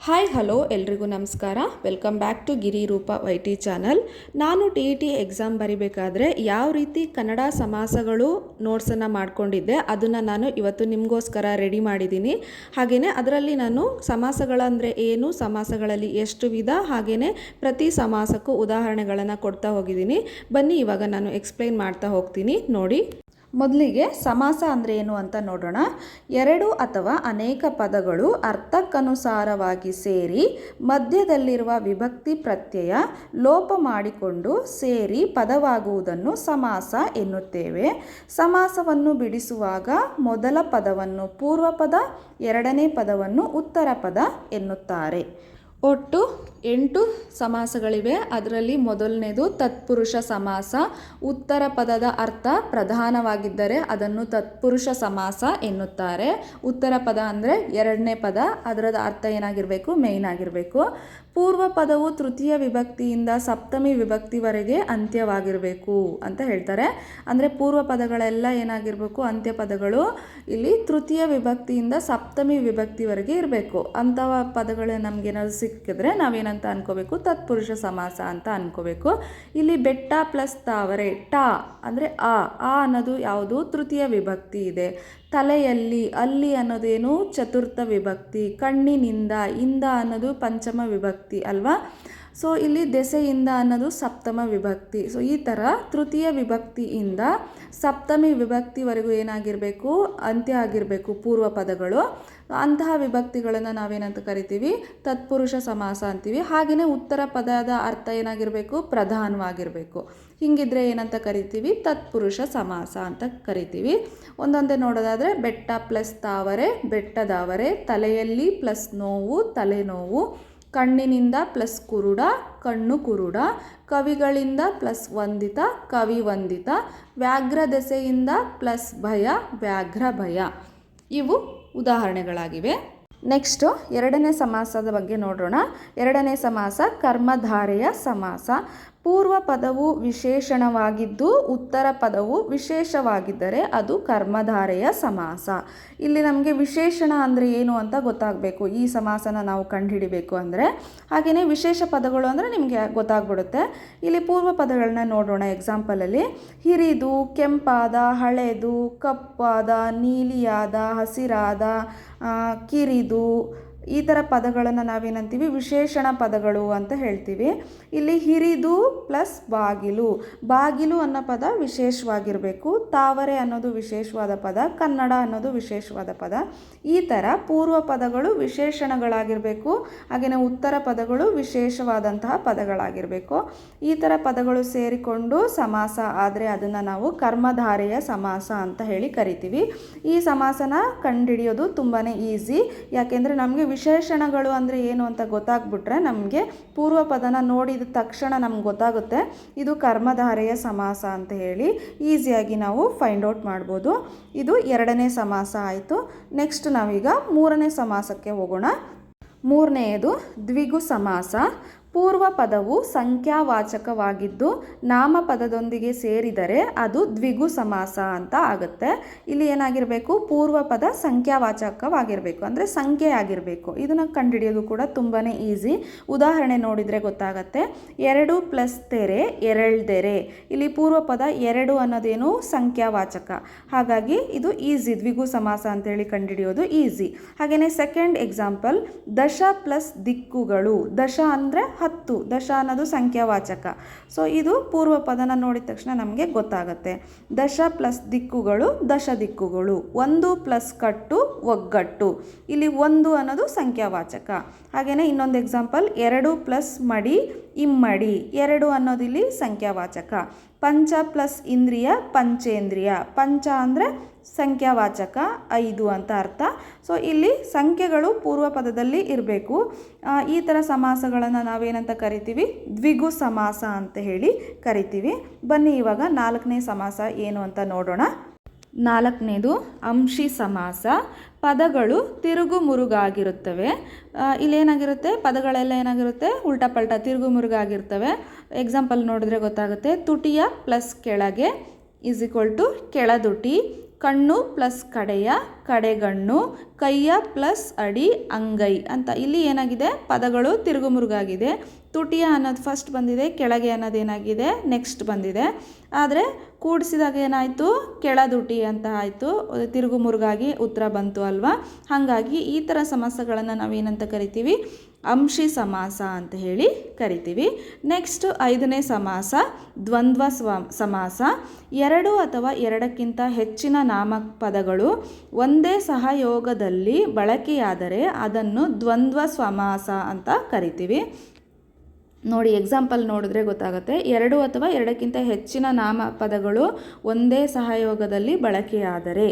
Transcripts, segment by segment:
Hi hello ಎಲ್ರಿಗೂ ನಮಸ್ಕಾರ. Welcome back to ಗಿರಿ ರೂಪ ವೈಟಿ ಚಾನಲ್. ನಾನು TET ಎಕ್ಸಾಮ್ ಬರಿಬೇಕಾದ್ರೆ ಯಾವ ರೀತಿ ಕನ್ನಡ ಸಮಾಸಗಳು ನೋಟ್ಸನ್ನು ಮಾಡ್ಕೊಂಡಿದ್ದೆ ಅದನ್ನು ನಾನು ಇವತ್ತು ನಿಮಗೋಸ್ಕರ ರೆಡಿ ಮಾಡಿದ್ದೀನಿ. ಹಾಗೆಯೇ ಅದರಲ್ಲಿ ನಾನು ಸಮಾಸಗಳಂದರೆ ಏನು, ಸಮಾಸಗಳಲ್ಲಿ ಎಷ್ಟು ವಿಧ, ಹಾಗೆಯೇ ಪ್ರತಿ ಸಮಾಸಕ್ಕೂ ಉದಾಹರಣೆಗಳನ್ನು ಕೊಡ್ತಾ ಹೋಗಿದ್ದೀನಿ. ಬನ್ನಿ ಇವಾಗ ನಾನು ಎಕ್ಸ್ಪ್ಲೈನ್ ಮಾಡ್ತಾ ಹೋಗ್ತೀನಿ ನೋಡಿ. ಮೊದಲಿಗೆ ಸಮಾಸ ಅಂದರೆ ಏನು ಅಂತ ನೋಡೋಣ. ಎರಡು ಅಥವಾ ಅನೇಕ ಪದಗಳು ಅರ್ಥಕ್ಕನುಸಾರವಾಗಿ ಸೇರಿ ಮಧ್ಯದಲ್ಲಿರುವ ವಿಭಕ್ತಿ ಪ್ರತ್ಯಯ ಲೋಪ ಮಾಡಿಕೊಂಡು ಸೇರಿ ಪದವಾಗುವುದನ್ನು ಸಮಾಸ ಎನ್ನುತ್ತೇವೆ. ಸಮಾಸವನ್ನು ಬಿಡಿಸುವಾಗ ಮೊದಲ ಪದವನ್ನು ಪೂರ್ವ ಪದ, ಎರಡನೇ ಪದವನ್ನು ಉತ್ತರ ಪದ ಎನ್ನುತ್ತಾರೆ. ಒಟ್ಟು 8 ಸಮಾಸಗಳಿವೆ. ಅದರಲ್ಲಿ ಮೊದಲನೇದು ತತ್ಪುರುಷ ಸಮಾಸ. ಉತ್ತರ ಪದದ ಅರ್ಥ ಪ್ರಧಾನವಾಗಿದ್ದರೆ ಅದನ್ನು ತತ್ಪುರುಷ ಸಮಾಸ ಎನ್ನುತ್ತಾರೆ. ಉತ್ತರ ಪದ ಅಂದರೆ ಎರಡನೇ ಪದ, ಅದರದ ಅರ್ಥ ಏನಾಗಿರಬೇಕು, ಮೇಯ್ನ್ ಆಗಿರಬೇಕು. ಪೂರ್ವ ಪದವು ತೃತೀಯ ವಿಭಕ್ತಿಯಿಂದ ಸಪ್ತಮಿ ವಿಭಕ್ತಿವರೆಗೆ ಅಂತ್ಯವಾಗಿರಬೇಕು ಅಂತ ಹೇಳ್ತಾರೆ. ಅಂದರೆ ಪೂರ್ವ ಪದಗಳೆಲ್ಲ ಏನಾಗಿರಬೇಕು, ಅಂತ್ಯ ಪದಗಳು ಇಲ್ಲಿ ತೃತೀಯ ವಿಭಕ್ತಿಯಿಂದ ಸಪ್ತಮಿ ವಿಭಕ್ತಿವರೆಗೆ ಇರಬೇಕು. ಅಂಥವ ಪದಗಳು ನಮಗೇನಾದ್ರು ಸಿಕ್ಕಿದ್ರೆ ನಾವೇನಂತ ಅನ್ಕೋಬೇಕು, ತತ್ಪುರುಷ ಸಮಾಸ ಅಂತ ಅನ್ಕೋಬೇಕು. ಇಲ್ಲಿ ಬೆಟ್ಟ ಪ್ಲಸ್ ತಾವರೆ, ಟಾ ಅಂದರೆ ಆ ಅನ್ನೋದು ಯಾವುದು, ತೃತೀಯ ವಿಭಕ್ತಿ ಇದೆ. ತಲೆಯಲ್ಲಿ, ಅಲ್ಲಿ ಅನ್ನೋದೇನು, ಚತುರ್ಥ ವಿಭಕ್ತಿ. ಕಣ್ಣಿನಿಂದ, ಇಂದ ಅನ್ನೋದು ಪಂಚಮ ವಿಭಕ್ತಿ ಅಲ್ವಾ. ಸೊ ಇಲ್ಲಿ ದೆಸೆಯಿಂದ ಅನ್ನೋದು ಸಪ್ತಮ ವಿಭಕ್ತಿ. ಸೊ ಈ ಥರ ತೃತೀಯ ವಿಭಕ್ತಿಯಿಂದ ಸಪ್ತಮಿ ವಿಭಕ್ತಿವರೆಗೂ ಏನಾಗಿರಬೇಕು, ಅಂತ್ಯ ಆಗಿರಬೇಕು ಪೂರ್ವ ಪದಗಳು. ಅಂತಹ ವಿಭಕ್ತಿಗಳನ್ನು ನಾವೇನಂತ ಕರಿತೀವಿ, ತತ್ಪುರುಷ ಸಮಾಸ ಅಂತೀವಿ. ಹಾಗೆಯೇ ಉತ್ತರ ಪದದ ಅರ್ಥ ಏನಾಗಿರಬೇಕು, ಪ್ರಧಾನವಾಗಿರಬೇಕು. ಹಿಂಗಿದ್ರೆ ಏನಂತ ಕರಿತೀವಿ, ತತ್ಪುರುಷ ಸಮಾಸ ಅಂತ ಕರಿತೀವಿ. ಒಂದೊಂದೇ ನೋಡೋದಾದರೆ ಬೆಟ್ಟ ಪ್ಲಸ್ ತಾವರೆ, ಬೆಟ್ಟದಾವರೆ. ತಲೆಯಲ್ಲಿ ಪ್ಲಸ್ ನೋವು, ತಲೆನೋವು. ಕಣ್ಣಿನಿಂದ ಪ್ಲಸ್ ಕುರುಡ, ಕಣ್ಣು ಕುರುಡ. ಕವಿಗಳಿಂದ ಪ್ಲಸ್ ವಂದಿತ, ಕವಿ ವಂದಿತ. ವ್ಯಾಘ್ರ ದೆಸೆಯಿಂದ ಪ್ಲಸ್ ಭಯ, ವ್ಯಾಘ್ರ ಭಯ. ಇವು ಉದಾಹರಣೆಗಳಾಗಿವೆ. ನೆಕ್ಸ್ಟು ಎರಡನೇ ಸಮಾಸದ ಬಗ್ಗೆ ನೋಡೋಣ. ಎರಡನೇ ಸಮಾಸ ಕರ್ಮಧಾರೆಯ ಸಮಾಸ. ಪೂರ್ವ ಪದವು ವಿಶೇಷಣವಾಗಿದ್ದು ಉತ್ತರ ಪದವು ವಿಶೇಷವಾಗಿದ್ದರೆ ಅದು ಕರ್ಮಧಾರೆಯ ಸಮಾಸ. ಇಲ್ಲಿ ನಮಗೆ ವಿಶೇಷಣ ಅಂದರೆ ಏನು ಅಂತ ಗೊತ್ತಾಗಬೇಕು, ಈ ಸಮಾಸನ ನಾವು ಕಂಡುಹಿಡಿಬೇಕು ಅಂದರೆ. ಹಾಗೆಯೇ ವಿಶೇಷ ಪದಗಳು ಅಂದರೆ ನಿಮಗೆ ಗೊತ್ತಾಗ್ಬಿಡುತ್ತೆ. ಇಲ್ಲಿ ಪೂರ್ವ ಪದಗಳನ್ನ ನೋಡೋಣ. ಎಕ್ಸಾಂಪಲಲ್ಲಿ ಹಿರಿದು, ಕೆಂಪಾದ, ಹಳೆದು, ಕಪ್ಪಾದ, ನೀಲಿಯಾದ, ಹಸಿರಾದ, ಕಿರಿದು, ಈ ಥರ ಪದಗಳನ್ನು ನಾವೇನಂತೀವಿ, ವಿಶೇಷಣ ಪದಗಳು ಅಂತ ಹೇಳ್ತೀವಿ. ಇಲ್ಲಿ ಹಿರಿದು ಪ್ಲಸ್ ಬಾಗಿಲು. ಬಾಗಿಲು ಅನ್ನೋ ಪದ ವಿಶೇಷವಾಗಿರಬೇಕು. ತಾವರೆ ಅನ್ನೋದು ವಿಶೇಷವಾದ ಪದ. ಕನ್ನಡ ಅನ್ನೋದು ವಿಶೇಷವಾದ ಪದ. ಈ ಥರ ಪೂರ್ವ ಪದಗಳು ವಿಶೇಷಣಗಳಾಗಿರಬೇಕು. ಹಾಗೆಯೇ ಉತ್ತರ ಪದಗಳು ವಿಶೇಷವಾದಂತಹ ಪದಗಳಾಗಿರಬೇಕು. ಈ ಥರ ಪದಗಳು ಸೇರಿಕೊಂಡು ಸಮಾಸ ಆದರೆ ಅದನ್ನು ನಾವು ಕರ್ಮಧಾರೆಯ ಸಮಾಸ ಅಂತ ಹೇಳಿ ಕರಿತೀವಿ. ಈ ಸಮಾಸನ ಕಂಡುಹಿಡಿಯೋದು ತುಂಬಾ ಈಸಿ. ಯಾಕೆಂದರೆ ನಮಗೆ ವಿಶೇಷಣಗಳು ಅಂದರೆ ಏನು ಅಂತ ಗೊತ್ತಾಗ್ಬಿಟ್ರೆ ನಮಗೆ ಪೂರ್ವ ಪದನ ನೋಡಿದ ತಕ್ಷಣ ನಮ್ಗೆ ಗೊತ್ತಾಗುತ್ತೆ ಇದು ಕರ್ಮಧಾರೆಯ ಸಮಾಸ ಅಂತ ಹೇಳಿ ಈಸಿಯಾಗಿ ನಾವು ಫೈಂಡ್ ಔಟ್ ಮಾಡ್ಬೋದು. ಇದು ಎರಡನೇ ಸಮಾಸ ಆಯಿತು. ನೆಕ್ಸ್ಟ್ ನಾವೀಗ ಮೂರನೇ ಸಮಾಸಕ್ಕೆ ಹೋಗೋಣ. ಮೂರನೆಯದು ದ್ವಿಗು ಸಮಾಸ. ಪೂರ್ವ ಪದವು ಸಂಖ್ಯಾವಾಚಕವಾಗಿದ್ದು ನಾಮಪದದೊಂದಿಗೆ ಸೇರಿದರೆ ಅದು ದ್ವಿಗು ಸಮಾಸ ಅಂತ ಆಗುತ್ತೆ. ಇಲ್ಲಿ ಏನಾಗಿರಬೇಕು, ಪೂರ್ವ ಪದ ಸಂಖ್ಯಾವಾಚಕವಾಗಿರಬೇಕು, ಅಂದರೆ ಸಂಖ್ಯೆ ಆಗಿರಬೇಕು. ಇದನ್ನು ಕಂಡುಹಿಡಿಯೋದು ಕೂಡ ತುಂಬಾ ಈಸಿ. ಉದಾಹರಣೆ ನೋಡಿದರೆ ಗೊತ್ತಾಗತ್ತೆ. ಎರಡು ಪ್ಲಸ್ ತೆರೆ, ಎರಳ್ದೆರೆ. ಇಲ್ಲಿ ಪೂರ್ವ ಪದ ಎರಡು ಅನ್ನೋದೇನು, ಸಂಖ್ಯಾವಾಚಕ. ಹಾಗಾಗಿ ಇದು ಈಸಿ, ದ್ವಿಗು ಸಮಾಸ ಅಂತೇಳಿ ಕಂಡುಹಿಡಿಯೋದು ಈಸಿ. ಹಾಗೆಯೇ ಸೆಕೆಂಡ್ ಎಕ್ಸಾಂಪಲ್, ದಶ ಪ್ಲಸ್ ದಿಕ್ಕುಗಳು. ದಶ ಅಂದರೆ 10, ದಶ ಅನ್ನೋದು ಸಂಖ್ಯಾವಾಚಕ. ಸೊ ಇದು ಪೂರ್ವ ಪದನ ನೋಡಿದ ತಕ್ಷಣ ನಮಗೆ ಗೊತ್ತಾಗುತ್ತೆ. ದಶ ಪ್ಲಸ್ ದಿಕ್ಕುಗಳು, ದಶ ದಿಕ್ಕುಗಳು. ಒಂದು ಪ್ಲಸ್ ಕಟ್ಟು, ಒಗ್ಗಟ್ಟು. ಇಲ್ಲಿ ಒಂದು ಅನ್ನೋದು ಸಂಖ್ಯಾವಾಚಕ. ಹಾಗೆಯೇ ಇನ್ನೊಂದು ಎಕ್ಸಾಂಪಲ್, ಎರಡು ಪ್ಲಸ್ ಮಡಿ, ಇಮ್ಮಡಿ. ಎರಡು ಅನ್ನೋದಿಲ್ಲಿ ಸಂಖ್ಯಾವಾಚಕ. ಪಂಚ ಪ್ಲಸ್ ಇಂದ್ರಿಯ, ಪಂಚೇಂದ್ರಿಯ. ಪಂಚ ಅಂದರೆ ಸಂಖ್ಯಾವಾಚಕ, 5 ಅಂತ ಅರ್ಥ. ಸೊ ಇಲ್ಲಿ ಸಂಖ್ಯೆಗಳು ಪೂರ್ವ ಪದದಲ್ಲಿ ಇರಬೇಕು. ಈ ಥರ ಸಮಾಸಗಳನ್ನು ನಾವೇನಂತ ಕರಿತೀವಿ, ದ್ವಿಗು ಸಮಾಸ ಅಂತ ಹೇಳಿ ಕರಿತೀವಿ. ಬನ್ನಿ ಇವಾಗ ನಾಲ್ಕನೇ ಸಮಾಸ ಏನು ಅಂತ ನೋಡೋಣ. ನಾಲ್ಕನೇದು ಅಂಶಿ ಸಮಾಸ. ಪದಗಳು ತಿರುಗು ಮುರುಗಾಗಿರುತ್ತವೆ. ಇಲ್ಲೇನಾಗಿರುತ್ತೆ, ಪದಗಳೆಲ್ಲ ಏನಾಗಿರುತ್ತೆ, ಉಲ್ಟಾ ಪಲ್ಟಾ ತಿರುಗು ಮುರುಗಾಗಿರ್ತವೆ. ಎಕ್ಸಾಂಪಲ್ ನೋಡಿದ್ರೆ ಗೊತ್ತಾಗುತ್ತೆ. ತುಟಿಯ ಪ್ಲಸ್ ಕೆಳಗೆ ಈಸ್ ಈಕ್ವಲ್ ಟು ಕೆಳದುಟಿ. ಕಣ್ಣು ಪ್ಲಸ್ ಕಡೆಯ ಕಡೆಗಣ್ಣು, ಕೈಯ ಪ್ಲಸ್ ಅಡಿ ಅಂಗೈ ಅಂತ ಇಲ್ಲಿ ಏನಾಗಿದೆ ಪದಗಳು ತಿರುಗುಮುರುಗಾಗಿದೆ. ತುಟಿಯ ಅನ್ನೋದು ಫಸ್ಟ್ ಬಂದಿದೆ, ಕೆಳಗೆ ಅನ್ನೋದು ಏನಾಗಿದೆ ನೆಕ್ಸ್ಟ್ ಬಂದಿದೆ. ಆದರೆ ಕೂಡಿಸಿದಾಗ ಏನಾಯಿತು ಕೆಳದುಟಿ ಅಂತ ಆಯಿತು, ತಿರುಗುಮುರುಗಾಗಿ ಉತ್ತರ ಬಂತು ಅಲ್ವಾ. ಹಾಗಾಗಿ ಈ ಥರ ಸಮಾಸಗಳನ್ನು ನಾವೇನಂತ ಕರಿತೀವಿ ಅಂಶಿ ಸಮಾಸ ಅಂತ ಹೇಳಿ ಕರಿತೀವಿ. ನೆಕ್ಸ್ಟ್ 5ನೇ ಸಮಾಸ ದ್ವಂದ್ವ ಸಮಾಸ. 2 ಅಥವಾ 2ಕ್ಕಿಂತ ಹೆಚ್ಚಿನ ನಾಮಪದಗಳು ಒಂದೇ ಸಹಯೋಗದಲ್ಲಿ ಬಳಕೆಯಾದರೆ ಅದನ್ನು ದ್ವಂದ್ವ ಸಮಾಸ ಅಂತ ಕರಿತೀವಿ. ನೋಡಿ ಎಕ್ಸಾಂಪಲ್ ನೋಡಿದ್ರೆ ಗೊತ್ತಾಗುತ್ತೆ. 2 ಅಥವಾ 2ಕ್ಕಿಂತ ಹೆಚ್ಚಿನ ನಾಮಪದಗಳು ಒಂದೇ ಸಹಯೋಗದಲ್ಲಿ ಬಳಕೆಯಾದರೆ,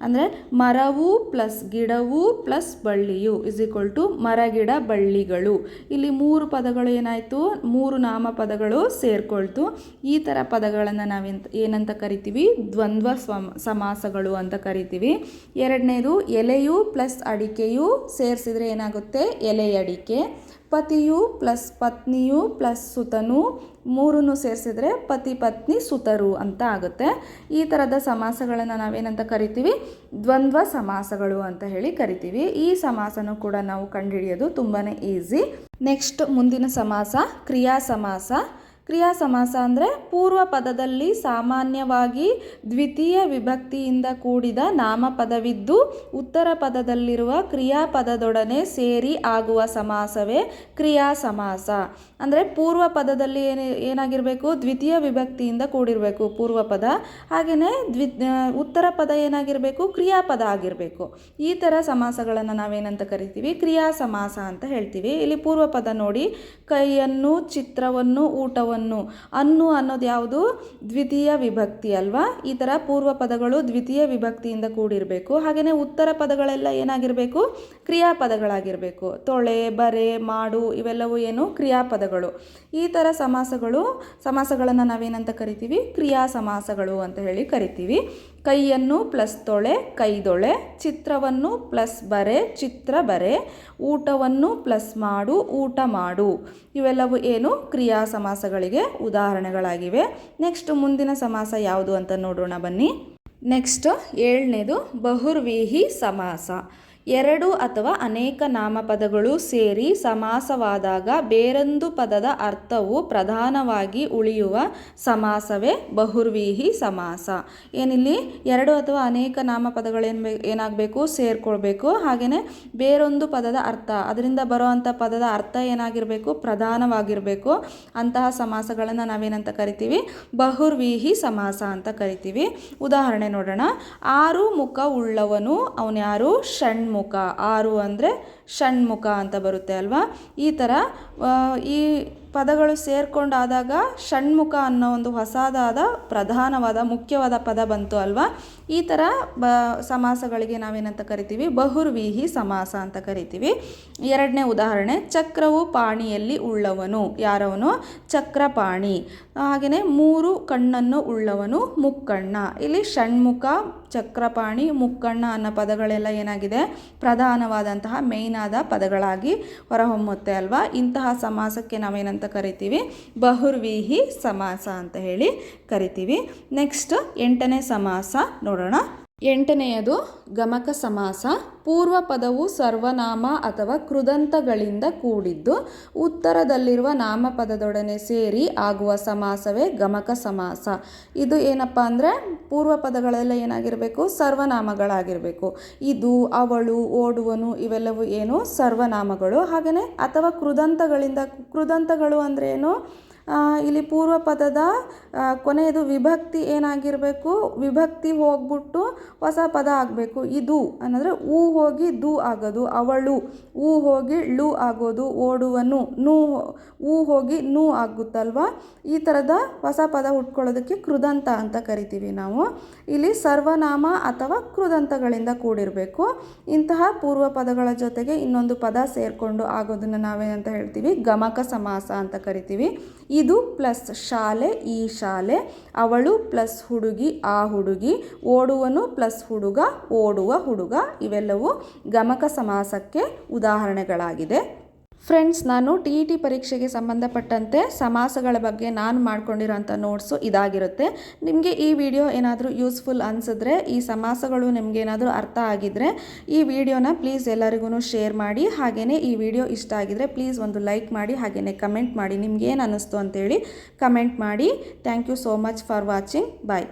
ಅಂದರೆ ಮರವು ಪ್ಲಸ್ ಗಿಡವು ಪ್ಲಸ್ ಬಳ್ಳಿಯು = ಮರ ಗಿಡ ಬಳ್ಳಿಗಳು. ಇಲ್ಲಿ 3 ಪದಗಳು ಏನಾಯಿತು, 3 ನಾಮಪದಗಳು ಸೇರ್ಕೊಳ್ತು. ಈ ಥರ ಪದಗಳನ್ನು ಏನಂತ ಕರಿತೀವಿ ದ್ವಂದ್ವ ಸಮಾಸಗಳು ಅಂತ ಕರಿತೀವಿ. 2ನೇದು ಎಲೆಯು ಪ್ಲಸ್ ಅಡಿಕೆಯು ಸೇರಿಸಿದ್ರೆ ಏನಾಗುತ್ತೆ ಎಲೆಯಡಿಕೆ. ಪತಿಯು ಪ್ಲಸ್ ಪತ್ನಿಯು ಪ್ಲಸ್ ಸುತನು 3 ಸೇರಿಸಿದ್ರೆ ಪತಿ ಪತ್ನಿ ಸುತರು ಅಂತ ಆಗುತ್ತೆ. ಈ ಥರದ ಸಮಾಸಗಳನ್ನು ನಾವೇನಂತ ಕರಿತೀವಿ ದ್ವಂದ್ವ ಸಮಾಸಗಳು ಅಂತ ಹೇಳಿ ಕರಿತೀವಿ. ಈ ಸಮಾಸನೂ ಕೂಡ ನಾವು ಕಂಡುಹಿಡಿಯೋದು ತುಂಬಾ ಈಸಿ. ನೆಕ್ಸ್ಟ್ ಮುಂದಿನ ಸಮಾಸ ಕ್ರಿಯಾ ಸಮಾಸ. ಕ್ರಿಯಾ ಸಮಾಸ ಅಂದರೆ ಪೂರ್ವ ಪದದಲ್ಲಿ ಸಾಮಾನ್ಯವಾಗಿ ದ್ವಿತೀಯ ವಿಭಕ್ತಿಯಿಂದ ಕೂಡಿದ ನಾಮಪದವಿದ್ದು ಉತ್ತರ ಪದದಲ್ಲಿರುವ ಕ್ರಿಯಾಪದದೊಡನೆ ಸೇರಿ ಆಗುವ ಸಮಾಸವೇ ಕ್ರಿಯಾ ಸಮಾಸ. ಅಂದರೆ ಪೂರ್ವ ಪದದಲ್ಲಿ ಏನಾಗಿರಬೇಕು ದ್ವಿತೀಯ ವಿಭಕ್ತಿಯಿಂದ ಕೂಡಿರಬೇಕು ಪೂರ್ವ ಪದ, ಹಾಗೆಯೇ ಉತ್ತರ ಪದ ಏನಾಗಿರಬೇಕು ಕ್ರಿಯಾಪದ ಆಗಿರಬೇಕು. ಈ ಥರ ಸಮಾಸಗಳನ್ನು ನಾವೇನಂತ ಕರಿತೀವಿ ಕ್ರಿಯಾ ಸಮಾಸ ಅಂತ ಹೇಳ್ತೀವಿ. ಇಲ್ಲಿ ಪೂರ್ವ ಪದ ನೋಡಿ, ಕೈಯನ್ನು ಚಿತ್ರವನ್ನು ಊಟವನ್ನು. ಅನ್ನೋದು ಯಾವುದು ದ್ವಿತೀಯ ವಿಭಕ್ತಿ ಅಲ್ವಾ. ಈ ಥರ ಪೂರ್ವ ಪದಗಳು ದ್ವಿತೀಯ ವಿಭಕ್ತಿಯಿಂದ ಕೂಡಿರಬೇಕು. ಹಾಗೆಯೇ ಉತ್ತರ ಪದಗಳೆಲ್ಲ ಏನಾಗಿರಬೇಕು ಕ್ರಿಯಾಪದಗಳಾಗಿರಬೇಕು. ತೊಳೆ, ಬರೆ, ಮಾಡು ಇವೆಲ್ಲವೂ ಏನು ಕ್ರಿಯಾಪದಗಳು. ಈ ಥರ ಸಮಾಸಗಳನ್ನು ನಾವೇನಂತ ಕರಿತೀವಿ ಕ್ರಿಯಾ ಸಮಾಸಗಳು ಅಂತ ಹೇಳಿ ಕರಿತೀವಿ. ಕೈಯನ್ನು ಪ್ಲಸ್ ತೊಳೆ ಕೈದೊಳೆ, ಚಿತ್ರವನ್ನು ಪ್ಲಸ್ ಬರೆ ಚಿತ್ರ ಬರೆ, ಊಟವನ್ನು ಪ್ಲಸ್ ಮಾಡು ಊಟ ಮಾಡು ಇವೆಲ್ಲವೂ ಏನು ಕ್ರಿಯಾ ಸಮಾಸಗಳಿಗೆ ಉದಾಹರಣೆಗಳಾಗಿವೆ. ನೆಕ್ಸ್ಟ್ ಮುಂದಿನ ಸಮಾಸ ಯಾವುದು ಅಂತ ನೋಡೋಣ ಬನ್ನಿ. ನೆಕ್ಸ್ಟ್ 7ನೇದು ಬಹುರ್ವೀಹಿ ಸಮಾಸ. 2 ಅಥವಾ ಅನೇಕ ನಾಮಪದಗಳು ಸೇರಿ ಸಮಾಸವಾದಾಗ ಬೇರೊಂದು ಪದದ ಅರ್ಥವು ಪ್ರಧಾನವಾಗಿ ಉಳಿಯುವ ಸಮಾಸವೇ ಬಹುರ್ವೀಹಿ ಸಮಾಸ. ಏನಿಲ್ಲಿ 2 ಅಥವಾ ಅನೇಕ ನಾಮಪದಗಳು ಏನಾಗಬೇಕು ಸೇರ್ಕೊಳ್ಬೇಕು. ಹಾಗೆಯೇ ಬೇರೊಂದು ಪದದ ಅರ್ಥ, ಅದರಿಂದ ಬರುವಂಥ ಪದದ ಅರ್ಥ ಏನಾಗಿರಬೇಕು ಪ್ರಧಾನವಾಗಿರಬೇಕು. ಅಂತಹ ಸಮಾಸಗಳನ್ನು ನಾವೇನಂತ ಕರಿತೀವಿ ಬಹುರ್ವೀಹಿ ಸಮಾಸ ಅಂತ ಕರಿತೀವಿ. ಉದಾಹರಣೆ ನೋಡೋಣ. 6 ಮುಖ ಉಳ್ಳವನು ಅವನು ಯಾರು ಷಣ್ಮುಖ. 6 ಅಂದರೆ ಷಣ್ಮುಖ ಅಂತ ಬರುತ್ತೆ ಅಲ್ವಾ. ಈ ಥರ ಈ ಪದಗಳು ಸೇರ್ಕೊಂಡಾದಾಗ ಷಣ್ಮುಖ ಅನ್ನೋ ಒಂದು ಹೊಸದಾದ ಪ್ರಧಾನವಾದ ಮುಖ್ಯವಾದ ಪದ ಬಂತು ಅಲ್ವಾ. ಈ ಥರ ಸಮಾಸಗಳಿಗೆ ನಾವೇನಂತ ಕರಿತೀವಿ ಬಹುರ್ವೀಹಿ ಸಮಾಸ ಅಂತ ಕರಿತೀವಿ. 2ನೇ ಉದಾಹರಣೆ ಚಕ್ರವು ಪಾಣಿಯಲ್ಲಿ ಉಳ್ಳವನು. ಯಾರವನು ಚಕ್ರಪಾಣಿ. ಹಾಗೆಯೇ 3 ಕಣ್ಣನ್ನು ಉಳ್ಳವನು ಮುಕ್ಕಣ್ಣ. ಇಲ್ಲಿ ಷಣ್ಮುಖ, ಚಕ್ರಪಾಣಿ, ಮುಕ್ಕಣ್ಣ ಅನ್ನೋ ಪದಗಳೆಲ್ಲ ಏನಾಗಿದೆ ಪ್ರಧಾನವಾದಂತಹ ಮೇಯ್ನ್ ಆದ ಪದಗಳಾಗಿ ಹೊರಹೊಮ್ಮುತ್ತೆ ಅಲ್ವಾ. ಇಂತಹ ಸಮಾಸಕ್ಕೆ ನಾವೇನಂತ ಕರಿತೀವಿ ಬಹುರ್ವೀಹಿ ಸಮಾಸ ಅಂತ ಹೇಳಿ ಕರಿತೀವಿ. ನೆಕ್ಸ್ಟ್ 8ನೇ ಸಮಾಸ ನೋಡೋಣ. 8ನೇಯದು ಗಮಕ ಸಮಾಸ. ಪೂರ್ವ ಪದವು ಸರ್ವನಾಮ ಅಥವಾ ಕೃದಂತಗಳಿಂದ ಕೂಡಿದ್ದು ಉತ್ತರದಲ್ಲಿರುವ ನಾಮಪದದೊಡನೆ ಸೇರಿ ಆಗುವ ಸಮಾಸವೇ ಗಮಕ ಸಮಾಸ. ಇದು ಏನಪ್ಪ ಅಂದರೆ ಪೂರ್ವ ಪದಗಳೆಲ್ಲ ಏನಾಗಿರಬೇಕು ಸರ್ವನಾಮಗಳಾಗಿರಬೇಕು. ಇದು, ಅವಳು, ಓಡುವನು ಇವೆಲ್ಲವೂ ಏನು ಸರ್ವನಾಮಗಳು. ಹಾಗೆಯೇ ಅಥವಾ ಕೃದಂತಗಳು ಅಂದರೆ ಏನು, ಇಲ್ಲಿ ಪೂರ್ವ ಪದದ ಕೊನೆಯದು ವಿಭಕ್ತಿ ಏನಾಗಿರಬೇಕು ವಿಭಕ್ತಿ ಹೋಗ್ಬಿಟ್ಟು ಹೊಸ ಪದ ಆಗಬೇಕು. ಇದು ಅನ್ನೋದ್ರೆ ಊ ಹೋಗಿ ದು ಆಗೋದು, ಅವಳು ಊ ಹೋಗಿ ಳು ಆಗೋದು, ಓಡುವನು ಊ ಹೋಗಿ ನು ಆಗುತ್ತಲ್ವ. ಈ ಥರದ ಹೊಸ ಪದ ಹುಟ್ಕೊಳ್ಳೋದಕ್ಕೆ ಕೃದಂತ ಅಂತ ಕರಿತೀವಿ ನಾವು. ಇಲ್ಲಿ ಸರ್ವನಾಮ ಅಥವಾ ಕೃದಂತಗಳಿಂದ ಕೂಡಿರಬೇಕು. ಇಂತಹ ಪೂರ್ವ ಪದಗಳ ಜೊತೆಗೆ ಇನ್ನೊಂದು ಪದ ಸೇರಿಕೊಂಡು ಆಗೋದನ್ನು ನಾವೇನಂತ ಹೇಳ್ತೀವಿ ಗಮಕ ಸಮಾಸ ಅಂತ ಕರಿತೀವಿ. ಇದು ಪ್ಲಸ್ ಶಾಲೆ ಈ ಶಾಲೆ, ಅವಳು ಪ್ಲಸ್ ಹುಡುಗಿ ಆ ಹುಡುಗಿ, ಓಡುವನು ಪ್ಲಸ್ ಹುಡುಗ ಓಡುವ ಹುಡುಗ ಇವೆಲ್ಲವೂ ಗಮಕ ಸಮಾಸಕ್ಕೆ ಉದಾಹರಣೆಗಳಾಗಿದೆ. ಫ್ರೆಂಡ್ಸ್, ನಾನು ಟಿ ಇ ಟಿ ಪರೀಕ್ಷೆಗೆ ಸಂಬಂಧಪಟ್ಟಂತೆ ಸಮಾಸಗಳ ಬಗ್ಗೆ ನಾನು ಮಾಡ್ಕೊಂಡಿರೋಂಥ ನೋಟ್ಸು ಇದಾಗಿರುತ್ತೆ. ನಿಮಗೆ ಈ ವಿಡಿಯೋ ಏನಾದರೂ ಯೂಸ್ಫುಲ್ ಅನಿಸಿದ್ರೆ, ಈ ಸಮಾಸಗಳು ನಿಮಗೇನಾದರೂ ಅರ್ಥ ಆಗಿದ್ದರೆ ಈ ವಿಡಿಯೋನ ಪ್ಲೀಸ್ ಎಲ್ಲರಿಗೂ ಶೇರ್ ಮಾಡಿ. ಹಾಗೆಯೇ ಈ ವಿಡಿಯೋ ಇಷ್ಟ ಆಗಿದರೆ ಪ್ಲೀಸ್ ಒಂದು ಲೈಕ್ ಮಾಡಿ, ಹಾಗೆಯೇ ಕಮೆಂಟ್ ಮಾಡಿ. ನಿಮ್ಗೇನು ಅನ್ನಿಸ್ತು ಅಂತೇಳಿ ಕಮೆಂಟ್ ಮಾಡಿ. Thank you so much for watching. Bye.